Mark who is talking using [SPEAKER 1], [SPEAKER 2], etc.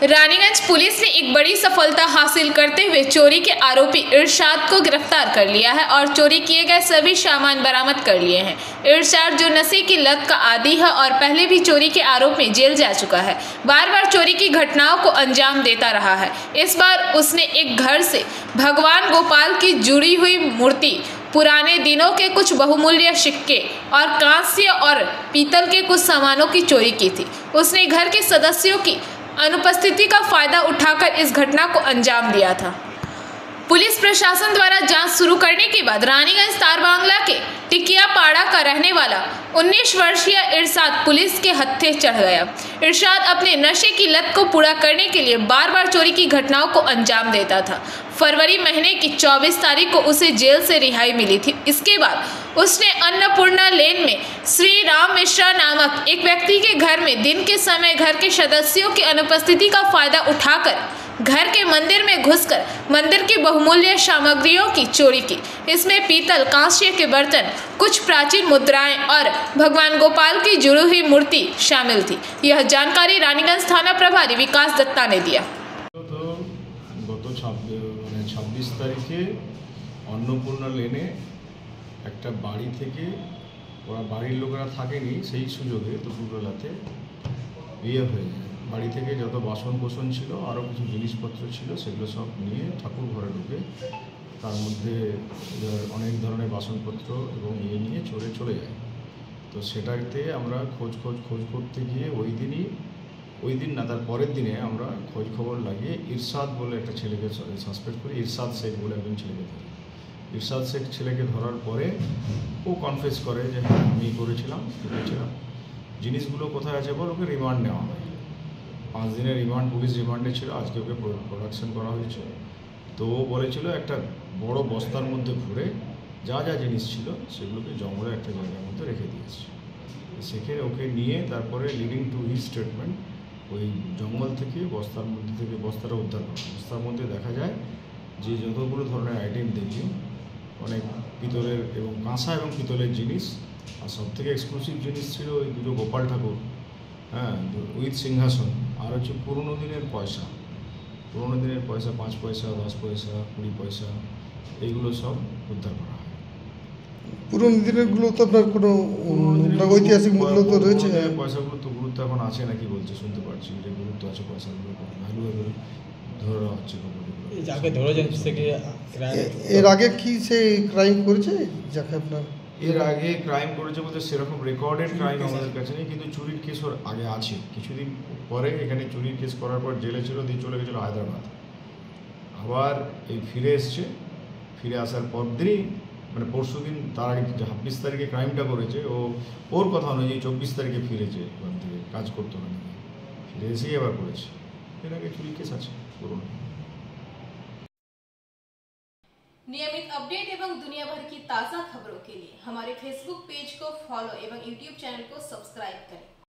[SPEAKER 1] Raniganj police ने एक बड़ी सफलता हासिल करते हुए चोरी के आरोपी इरशाद को गिरफ्तार कर लिया है और चोरी किए गए सभी सामान बरामद कर लिए हैं। इरशाद जो नशे की लत का आदी है और पहले भी चोरी के आरोप में जेल जा चुका है, बार बार चोरी की घटनाओं को अंजाम देता रहा है। इस बार उसने एक घर से भगवान गोपाल की जुड़ी हुई मूर्ति, पुराने दिनों के कुछ बहुमूल्य सिक्के और कांस्य और पीतल के कुछ सामानों की चोरी की थी। उसने घर के सदस्यों की अनुपस्थिति का फायदा उठाकर इस घटना को अंजाम दिया था। पुलिस प्रशासन द्वारा जांच शुरू करने के बाद रानीगंज तारबांगला के टिकियापाड़ा का रहने वाला 19 वर्षीय इरशाद पुलिस के हत्थे चढ़ गया। इरशाद अपने नशे की लत को पूरा करने के लिए बार बार चोरी की घटनाओं को अंजाम देता था। फरवरी महीने की 24 तारीख को उसे जेल से रिहाई मिली थी। इसके बाद उसने अन्नपूर्णा लेन में श्री राम मिश्रा नामक एक व्यक्ति के घर में दिन के समय घर के सदस्यों की अनुपस्थिति का फायदा उठाकर घर के मंदिर में घुसकर मंदिर की बहुमूल्य सामग्रियों की चोरी की। इसमें पीतल, कांस्य के बर्तन, कुछ प्राचीन मुद्राएं और भगवान गोपाल की जुड़ी हुई मूर्ति शामिल थी। यह जानकारी रानीगंज थाना प्रभारी विकास दत्ता ने दिया।
[SPEAKER 2] तो गत 26 तारीखे अन्नपूर्णा लेने एक बाड़ी থেকে ওরা বাড়ির লোকেরা থাকেনি, সেই সুযোগে দুপুরবেলাতে বিয়ে হয়ে যায়। বাড়ি থেকে যত বাসন কোসন ছিল আরও কিছু জিনিসপত্র ছিল সেগুলো সব নিয়ে ঠাকুর ঘরে ঢুকে তার মধ্যে অনেক ধরনের বাসনপত্র এবং নিয়ে চলে যায়। তো সেটাতে আমরা খোঁজ করতে গিয়ে ওই দিন না তার পরের দিনে আমরা খোঁজ খবর লাগিয়ে ইরশাদ বলে একটা ছেলেকে সাসপেক্ট করি। ইরশাদ শেখ বলে একজন ছেলেকে ধরি। ইরশাদ শেখ ছেলেকে ধরার পরে ও কনফেস করে যে হ্যাঁ আমি করেছিলাম। জিনিসগুলো কোথায় আছে বল, ওকে রিমান্ড নেওয়া হয়। 5 দিনের রিমান্ড, পুলিশ রিমান্ডে ছিল। আজকে ওকে প্রোডাকশন করা হয়েছে। তো ও বলেছিল একটা বড় বস্তার মধ্যে ভরে যা জিনিস ছিল সেগুলোকে জঙ্গলের একটা জায়গার মধ্যে রেখে দিয়েছে। সেখানে ওকে নিয়ে তারপরে লিডিং টু হিজ স্টেটমেন্ট ওই জঙ্গল থেকে বস্তাটা উদ্ধার করা। বস্তার মধ্যে দেখা যায় যে যতগুলো ধরনের আইটেম দেখি অনেক পিতলের এবং কাঁসা এবং পিতলের জিনিস, আর সবথেকে এক্সক্লুসিভ জিনিস ছিল ওই দুটো গোপাল ঠাকুর, হ্যাঁ, উইথ সিংহাসন, আর হচ্ছে পুরনো দিনের পয়সা 5 পয়সা, 10 পয়সা, 20 পয়সা, এইগুলো সব উদ্ধার করা হয়।
[SPEAKER 3] পুরনো দিনেরগুলো তো আপনার কোনো ঐতিহাসিক মূল্য তো রয়েছে।
[SPEAKER 2] পয়সাগুলো তো গুরুত্ব এখন আছে নাকি বলছে, শুনতে পাচ্ছি যে গুরুত্ব আছে, পয়সাগুলো ভ্যালুয়েবল ধরে রাখা হচ্ছে।
[SPEAKER 3] এর আগে কি সে ক্রাইম করেছে যাকে আপনার?
[SPEAKER 2] এর আগে ক্রাইম করেছে বলতে সেরকম রেকর্ডেড ক্রাইম আমাদের কাছে নেই, কিন্তু চুরির কেস ওর আগে আছে। কিছুদিন পরে এখানে চুরির কেস করার পর জেলে ছিল, দিয়ে চলে গেছিলো হায়দ্রাবাদ। আবার এই ফিরে এসছে। ফিরে আসার পর দিনই মানে পরশু দিন, তার আগে 26 তারিখে ক্রাইমটা করেছে। ওর কথা অনুযায়ী 24 তারিখে ফিরেছে ওখান থেকে কাজ করতে হবে না, ফিরে এসেই আবার করেছে। এর আগে চুরির কেস আছে পুরনো।
[SPEAKER 1] नियमित अपडेट एवं दुनिया भर की ताज़ा खबरों के लिए हमारे फेसबुक पेज को फॉलो एवं यूट्यूब चैनल को सब्सक्राइब करें।